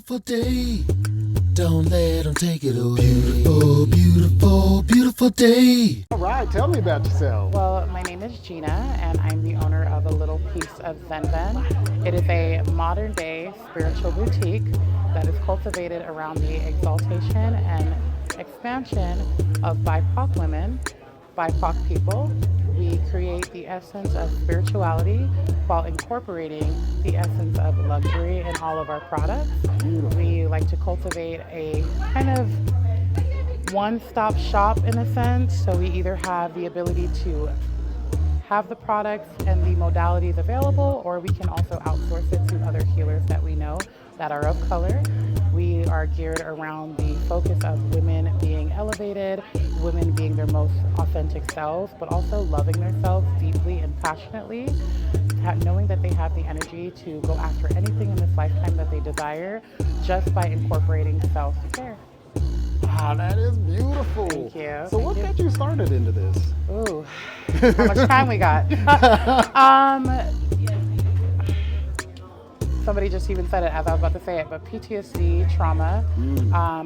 beautiful day. Don't let them take it away. Beautiful, beautiful, beautiful day. All right, tell me about yourself. Well, my name is Gina, and I'm the owner of a little piece of ZenVen. It is a modern-day spiritual boutique that is cultivated around the exaltation and expansion of BIPOC women, BIPOC people. We create the essence of spirituality while incorporating the essence of luxury in all of our products. We like to cultivate a kind of one-stop shop in a sense. So we either have the ability to have the products and the modalities available, or we can also outsource it to other healers that we know that are of color. We are geared around the focus of women being elevated, women being their most authentic selves, but also loving themselves deeply and passionately, knowing that they have the energy to go after anything in this lifetime that they desire just by incorporating self-care. Wow, that is beautiful. Thank you. So what got you started into this? Ooh, how much time we got? Somebody just even said it as I was about to say it, but PTSD, trauma.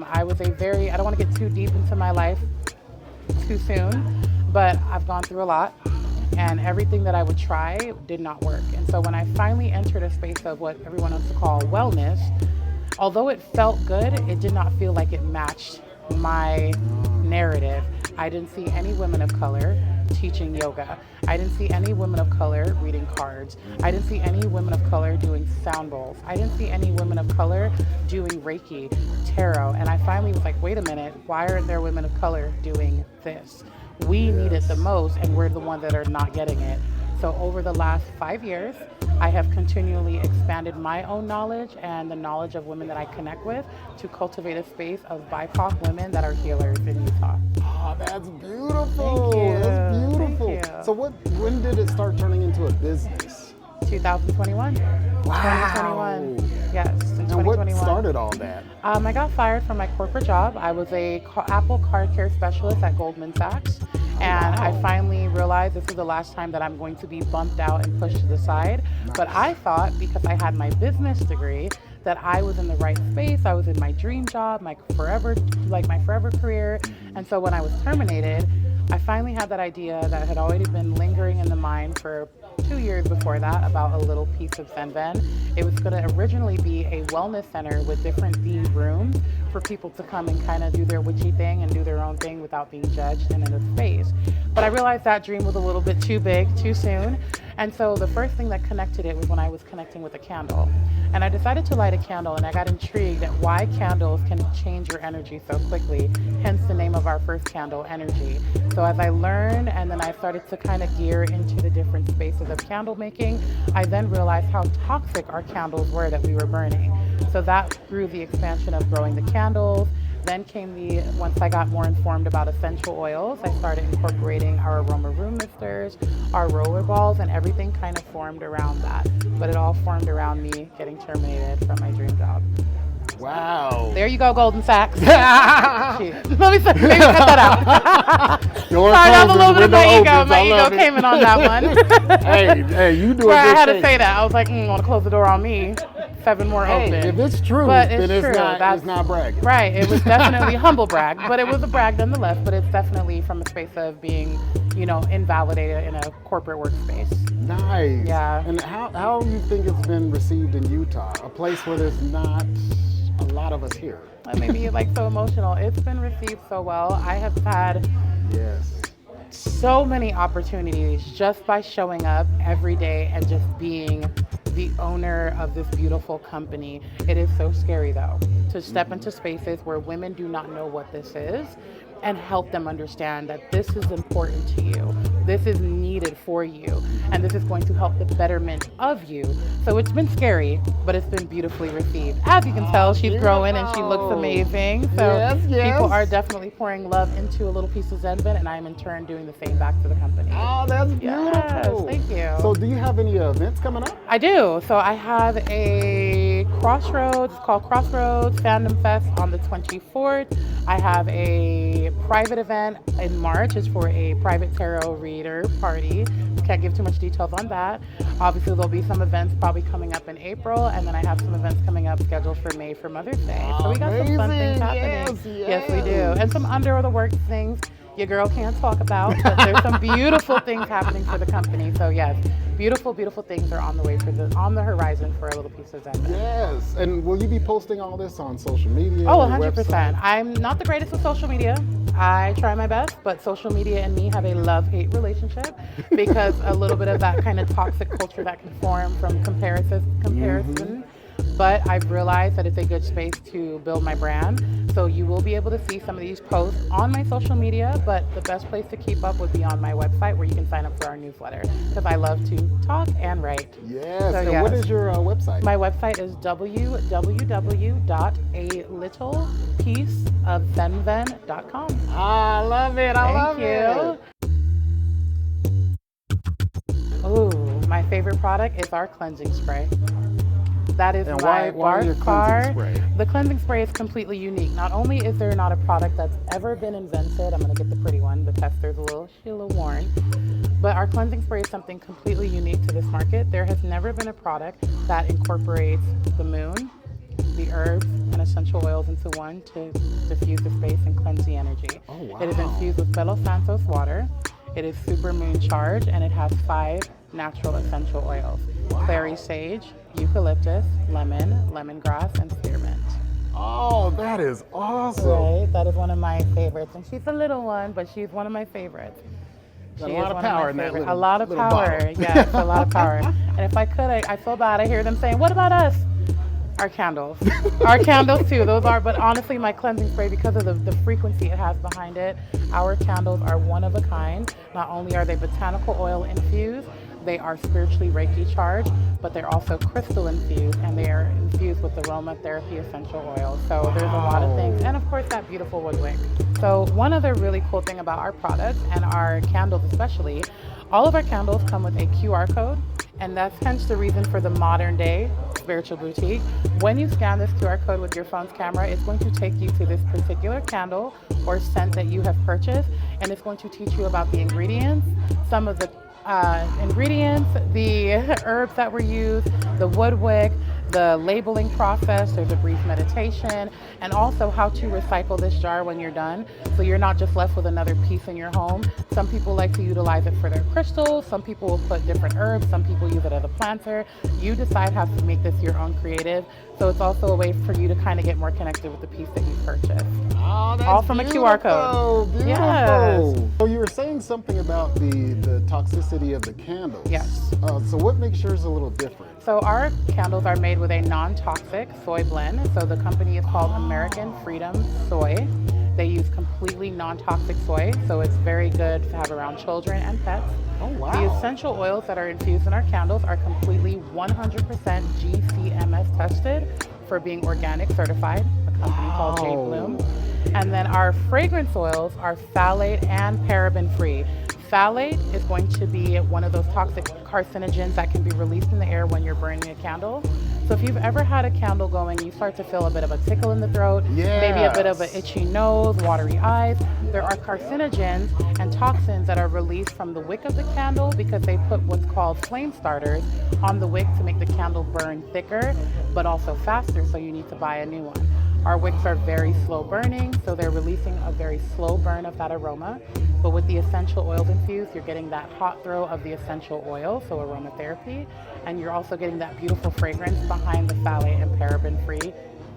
I was I don't want to get too deep into my life too soon, but I've gone through a lot, and everything that I would try did not work. And so when I finally entered a space of what everyone wants to call wellness, although it felt good, it did not feel like it matched my narrative. I didn't see any women of color teaching yoga. I didn't see any women of color reading cards. I didn't see any women of color doing sound bowls. I didn't see any women of color doing Reiki, tarot. And I finally was like, wait a minute, why aren't there women of color doing this? We need it the most, and we're the ones that are not getting it. So over the last 5 years, I have continually expanded my own knowledge and the knowledge of women that I connect with to cultivate a space of BIPOC women that are healers in Utah. Oh, that's beautiful. Thank you. That's beautiful. Thank you. So when did it start turning into a business? 2021. Wow. 2021. Yes, in And 2021. what started all that? I got fired from my corporate job. I was a Apple car care specialist at Goldman Sachs. And I finally realized this is the last time that I'm going to be bumped out and pushed to the side. But I thought, because I had my business degree, that I was in the right space. I was in my dream job, my forever career. And so when I was terminated, I finally had that idea that had already been lingering in the mind for 2 years before that about a little piece of ZenVen. It was going to originally be a wellness center with different themed rooms for people to come and kind of do their witchy thing and do their own thing without being judged and in a space. But I realized that dream was a little bit too big, too soon. And so the first thing that connected it was when I was connecting with a candle. And I decided to light a candle, and I got intrigued at why candles can change your energy so quickly, hence the name of our first candle, Energy. So as I learned, and then I started to kind of gear into the different spaces of candle making, I then realized how toxic our candles were that we were burning. So that grew the expansion of growing the candles. Then came once I got more informed about essential oils, I started incorporating our aroma room misters, our roller balls, and everything kind of formed around that. But it all formed around me getting terminated from my dream job. Wow. There you go, Golden Sachs. Let me maybe cut that out. Door Sorry, that was a closes, little bit of my window ego. opens. My I love ego it. came in on that one. Hey, you do Well, a I good had to thing. say that. I was like, want to close the door on me. 7 more Hey, open. if it's true, But then it's true. it's not bragging. Right. It was definitely humble brag, but it was a brag nonetheless. But it's definitely from a space of being, invalidated in a corporate workspace. Nice. Yeah. And how do you think it's been received in Utah, a place where there's not a lot of us here? That made me so emotional. It's been received so well. I have had so many opportunities just by showing up every day and just being the owner of this beautiful company. It is so scary though, to step into spaces where women do not know what this is and help them understand that this is important to you. This is needed for you, and this is going to help the betterment of you. So it's been scary, but it's been beautifully received. As you can tell, she's growing and she looks amazing. So people are definitely pouring love into a little piece of ZenVen, and I'm in turn doing the same back to the company. Oh, that's beautiful. Yes, thank you. So do you have any events coming up? I do. So I have a Crossroads, it's called Crossroads Fandom Fest on the 24th. I have a private event in March. It's for a private tarot reader party. Can't give too much details on that. Obviously, there'll be some events probably coming up in April, and then I have some events coming up scheduled for May for Mother's Day. So we got some fun things happening. Yes, we do. And some under the works things your girl can't talk about, but there's some beautiful things happening for the company. So yes, beautiful, beautiful things are on the way on the horizon for a little piece of ZenVen. Yes, and will you be posting all this on social media? Oh, your 100%. website? I'm not the greatest with social media. I try my best, but social media and me have a love-hate relationship because a little bit of that kind of toxic culture that can form from comparison. But I've realized that it's a good space to build my brand. So you will be able to see some of these posts on my social media, but the best place to keep up would be on my website where you can sign up for our newsletter because I love to talk and write. Yes, So, and yes. what is your website? My website is www.alittle.pieceofzenven.com. I love it, I love Thank you. Ooh, my favorite product is our cleansing spray. That is And my why your Bark cleansing car. spray? The cleansing spray is completely unique. Not only is there not a product that's ever been invented, I'm gonna get the pretty one, the tester's she's a little worn, but our cleansing spray is something completely unique to this market. There has never been a product that incorporates the moon, the herbs, and essential oils into one to diffuse the space and cleanse the energy. Oh, wow. It is infused with Palo Santos water. It is super moon charged, and it has 5 natural essential oils. Clary sage, eucalyptus, lemon, lemongrass, and spearmint. Oh, that is awesome. Right, that is one of my favorites. And she's a little one, but she's one of my favorites. Got a She lot is of one power my in that favorites. little- A lot of little power, bottle. yes, a lot of power. And if I could, I feel bad. I hear them saying, what about us? Our candles. Our candles too, those are, but honestly my cleansing spray, because of the frequency it has behind it, our candles are one of a kind. Not only are they botanical oil infused, they are spiritually Reiki charged, but they're also crystal infused, and they are infused with aromatherapy essential oils. So there's a lot of things, and of course that beautiful wood wick. So one other really cool thing about our products and our candles especially, all of our candles come with a QR code, and that's hence the reason for the modern day spiritual boutique. When you scan this QR code with your phone's camera, it's going to take you to this particular candle or scent that you have purchased, and it's going to teach you about the ingredients, some of the ingredients, the herbs that were used, the wood wick, the labeling process. There's a brief meditation, and also how to recycle this jar when you're done, so you're not just left with another piece in your home. Some people like to utilize it for their crystals, some people will put different herbs, some people use it as a planter. You decide how to make this your own creative, so it's also a way for you to kind of get more connected with the piece that you purchased. Oh, that's All from a QR code. Beautiful. Yes. So you were saying something about the toxicity of the candles. Yes. So what makes yours a little different? So our candles are made with a non-toxic soy blend. So the company is called American Freedom Soy. They use completely non-toxic soy, so it's very good to have around children and pets. Oh, wow. The essential oils that are infused in our candles are completely 100% GCMS tested for being organic certified, a company called J Bloom. And then our fragrance oils are phthalate and paraben free. Phthalate is going to be one of those toxic carcinogens that can be released in the air when you're burning a candle. So if you've ever had a candle going, you start to feel a bit of a tickle in the throat, maybe a bit of an itchy nose, watery eyes. There are carcinogens and toxins that are released from the wick of the candle because they put what's called flame starters on the wick to make the candle burn thicker, but also faster, so you need to buy a new one. Our wicks are very slow burning, so they're releasing a very slow burn of that aroma. But with the essential oils infused, you're getting that hot throw of the essential oil, so aromatherapy, and you're also getting that beautiful fragrance behind the phthalate and paraben-free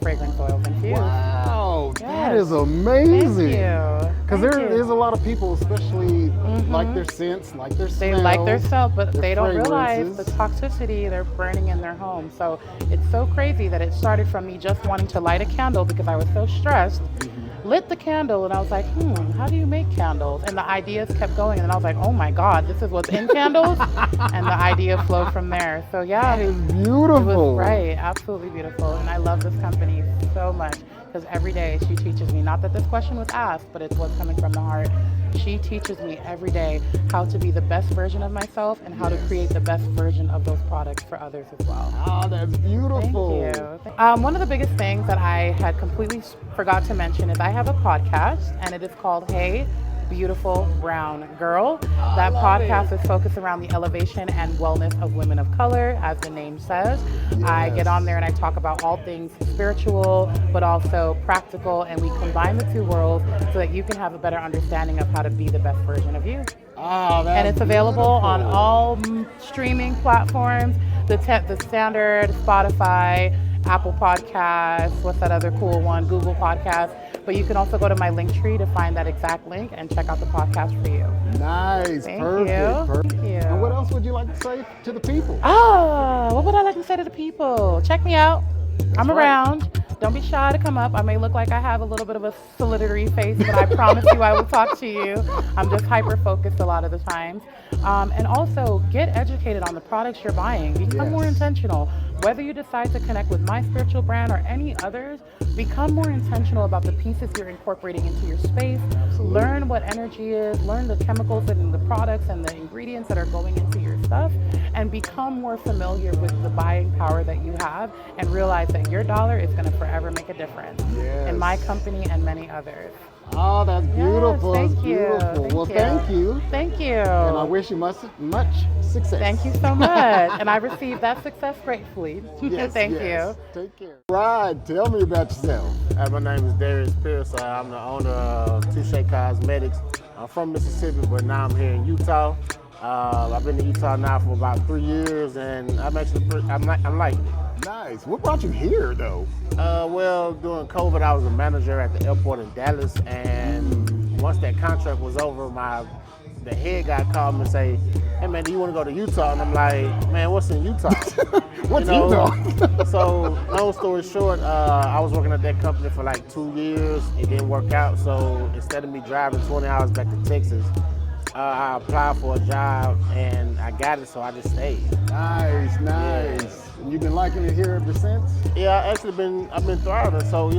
fragrance oils infused. Wow, that Yes. is amazing. Thank you. Because Thank you. there's a lot of people, especially like their scents, like their They smells. like their self, but their they don't realize the fragrances. toxicity they're burning in their home. So it's so crazy that it started from me just wanting to light a candle because I was so stressed. Lit the candle and I was like, how do you make candles? And the ideas kept going, and I was like, oh my God, this is what's in candles? And the idea flowed from there. So yeah, That is it beautiful. was right, absolutely beautiful. And I love this company so much because every day she teaches me, not that this question was asked, but it's what's coming from the heart. She teaches me every day how to be the best version of myself and how to create the best version of those products for others as well. Oh, that's beautiful. Thank you. One of the biggest things that I had completely forgot to mention is I have a podcast, and it is called Hey Beautiful Brown Girl. That podcast is focused around the elevation and wellness of women of color, as the name says. I get on there and I talk about all things spiritual, but also practical, and we combine the two worlds so that you can have a better understanding of how to be the best version of you. Oh, that's And it's available on beautiful. all streaming platforms, the standard, Spotify, Apple Podcasts, what's that other cool one, Google Podcasts. But you can also go to my link tree to find that exact link and check out the podcast for you. Nice. Thank Perfect. you. Perfect. Thank you. And what else would you like to say to the people? What would I like to say to the people? Check me out. I'm right. around. Don't be shy to come up. I may look like I have a little bit of a solitary face, but I promise you I will talk to you. I'm just hyper-focused a lot of the times. And also, get educated on the products you're buying. Become more intentional. Whether you decide to connect with my spiritual brand or any others, become more intentional about the pieces you're incorporating into your space. Learn what energy is, learn the chemicals and the products and the ingredients that are going into your stuff, and become more familiar with the buying power that you have, and realize that your dollar is going to forever make a difference in my company and many others. Oh, that's beautiful. Yes, That's thank you. beautiful. Thank you. Thank you. And I wish you much success. Thank you so much. And I received that success gratefully. Yes, Thank yes. you. Take care. Right. Tell me about yourself. My name is Darius Pierce. I'm the owner of Touche Cosmetics. I'm from Mississippi, but now I'm here in Utah. I've been in Utah now for about 3 years, and I'm liking it. Nice. What brought you here, though? Well, during COVID, I was a manager at the airport in Dallas, and once that contract was over, the head guy called me and say, "Hey man, do you want to go to Utah?" And I'm like, "Man, what's in Utah?" What's Utah? So, long story short, I was working at that company for like 2 years. It didn't work out, so instead of me driving 20 hours back to Texas, I applied for a job and I got it, so I just stayed. Nice. And you've been liking it here ever since? Yeah, I've been thriving. So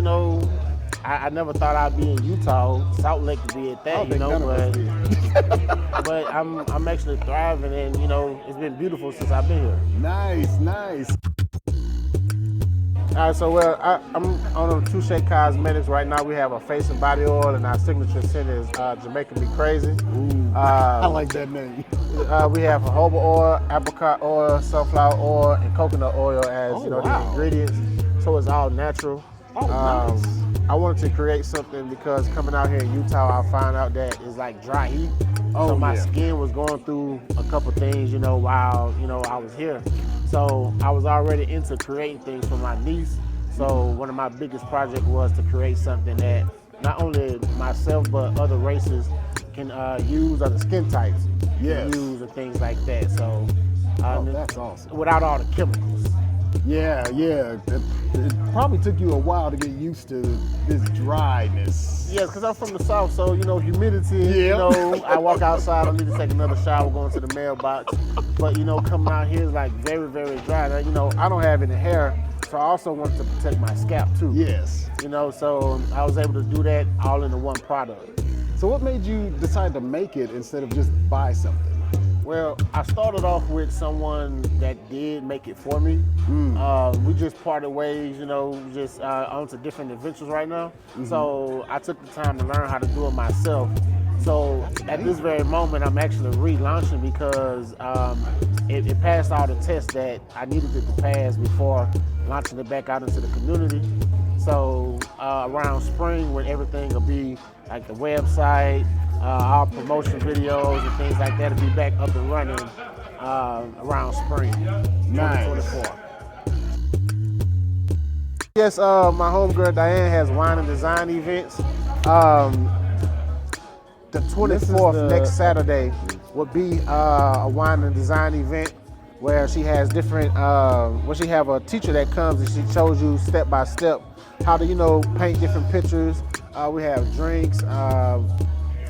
I never thought I'd be in Utah, Salt Lake to be at that, but I'm actually thriving, and it's been beautiful since I've been here. Nice. All right, so I'm on Touche Cosmetics right now. We have a face and body oil, and our signature scent is Jamaica Be Crazy. I like that name. We have jojoba oil, apricot oil, sunflower oil, and coconut oil as the ingredients. So it's all natural. Nice. I wanted to create something because coming out here in Utah, I found out that it's like dry heat. So my skin was going through a couple things, while I was here. So I was already into creating things for my niece. So one of my biggest projects was to create something that not only myself but other races can use, other skin types can use, and things like that. So that's awesome. Without all the chemicals. Yeah. It probably took you a while to get used to this dryness. Yes, because I'm from the South, so humidity. I walk outside, I need to take another shower, going to the mailbox. But coming out here is like very, very dry. Now, I don't have any hair, so I also wanted to protect my scalp too. Yes. So I was able to do that all in the one product. So what made you decide to make it instead of just buy something? Well, I started off with someone that did make it for me. We just parted ways, just on to different adventures right now. So I took the time to learn how to do it myself. So at this very moment, I'm actually relaunching because it passed all the tests that I needed it to pass before launching it back out into the community. So around spring, when everything will be like the website, our promotion videos and things like that will be back up and running around spring 2024. Yes, my homegirl Diane has wine and design events. The 24th, next Saturday, will be a wine and design event where she has different, she have a teacher that comes and she shows you step by step how to, paint different pictures. We have drinks,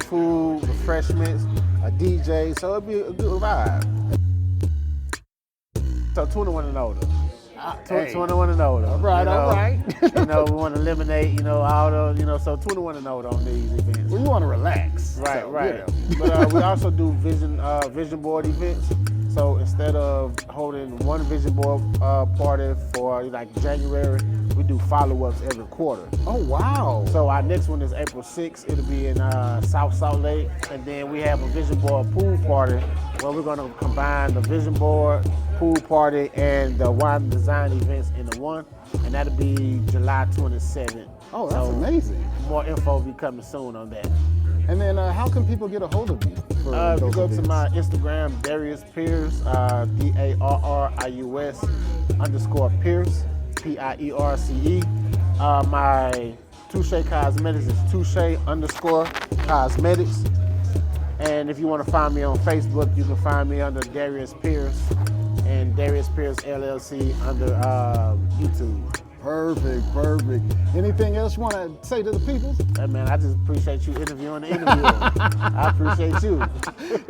food, refreshments, a DJ, so it'll be a good vibe. So 21 and older. Hey. 21 and older. All right, you know, all right. You know, we want to eliminate, you know, all the, you know, so 21 and older on these events. Well, you want to relax. Right, so, right. You know. But we also do vision board events. So instead of holding one vision board party for like January, we do follow-ups every quarter. Oh, wow. So our next one is April 6th. It'll be in South Salt Lake. And then we have a vision board pool party where we're going to combine the vision board, pool party, and the wine design events into one. And that'll be July 27th. Oh, that's amazing. More info will be coming soon on that. And then how can people get a hold of you? For You those go to events? my Instagram, Darius Pierce, DARRIUS_Pierce, PIERCE. My Touche Cosmetics is Touche_Cosmetics. And if you want to find me on Facebook, you can find me under Darius Pierce and Darius Pierce LLC under YouTube. Perfect. Anything else you want to say to the people? Hey man, I just appreciate you interviewing the interviewer. I appreciate you.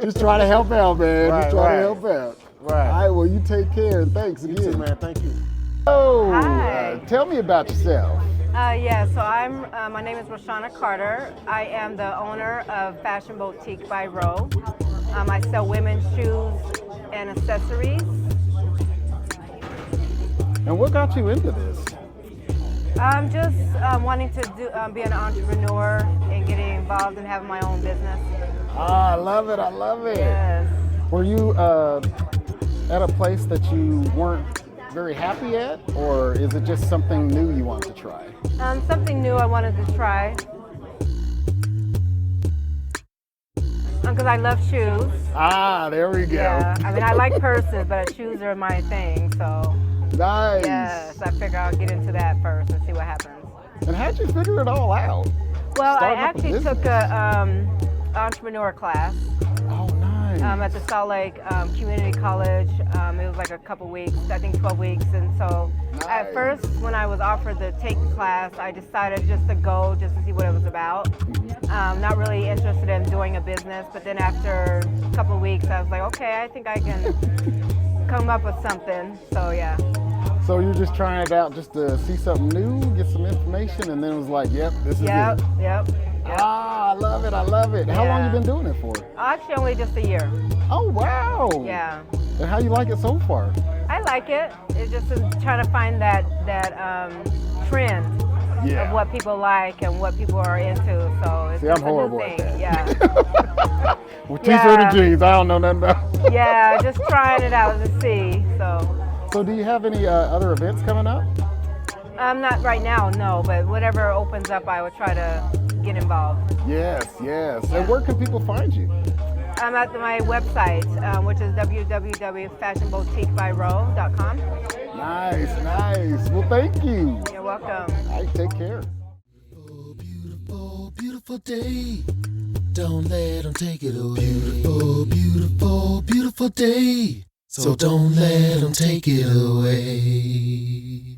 Just try to help out, man. Right, Just try right. to help out. Right. All right, well, you take care, and thanks You again. too, man. Thank you. Oh, Hi. tell me about yourself. So my name is Roshana Carter. I am the owner of Fashion Boutique by Row. I sell women's shoes and accessories. And what got you into this? I'm just wanting to be an entrepreneur and getting involved and having my own business. Ah, I love it. Yes. Were you at a place that you weren't very happy at, or is it just something new you want to try? Something new I wanted to try. Because I love shoes. Ah, there we go. Yeah. I mean, I like purses, but shoes are my thing, so. Nice. Yes, I figure I'll get into that first and see what happens. And how'd you figure it all out? Well, I Starting up a actually took business. a entrepreneur class Oh, nice. at the Salt Lake Community College. It was like a couple weeks, I think 12 weeks. And so at Nice. first, when I was offered to take the class, I decided just to go just to see what it was about. Not really interested in doing a business, but then after a couple of weeks, I was like, okay, I think I can come up with something. So yeah. So you're just trying it out just to see something new, get some information, and then it was like, yep, this is Yep. it. Ah, I love it. How long Yeah. you been doing it for? Actually, only just a year. Oh, wow. Yeah. And how you like it so far? I like it. It's just trying to find that trend of what people like and what people are into. So it's See, I'm just a new horrible at thing. that. Yeah. Well, t-shirt and jeans, I don't know nothing about. Yeah, just trying it out to see. So do you have any other events coming up? Not right now, no, but whatever opens up, I will try to get involved. Yes. And where can people find you? I'm at my website, which is www.fashionboutiquebyrow.com. Nice. Well, thank you. You're welcome. All right, take care. Oh, beautiful, beautiful day. Don't let them take it away. Beautiful, beautiful, beautiful day. So don't let them take it away.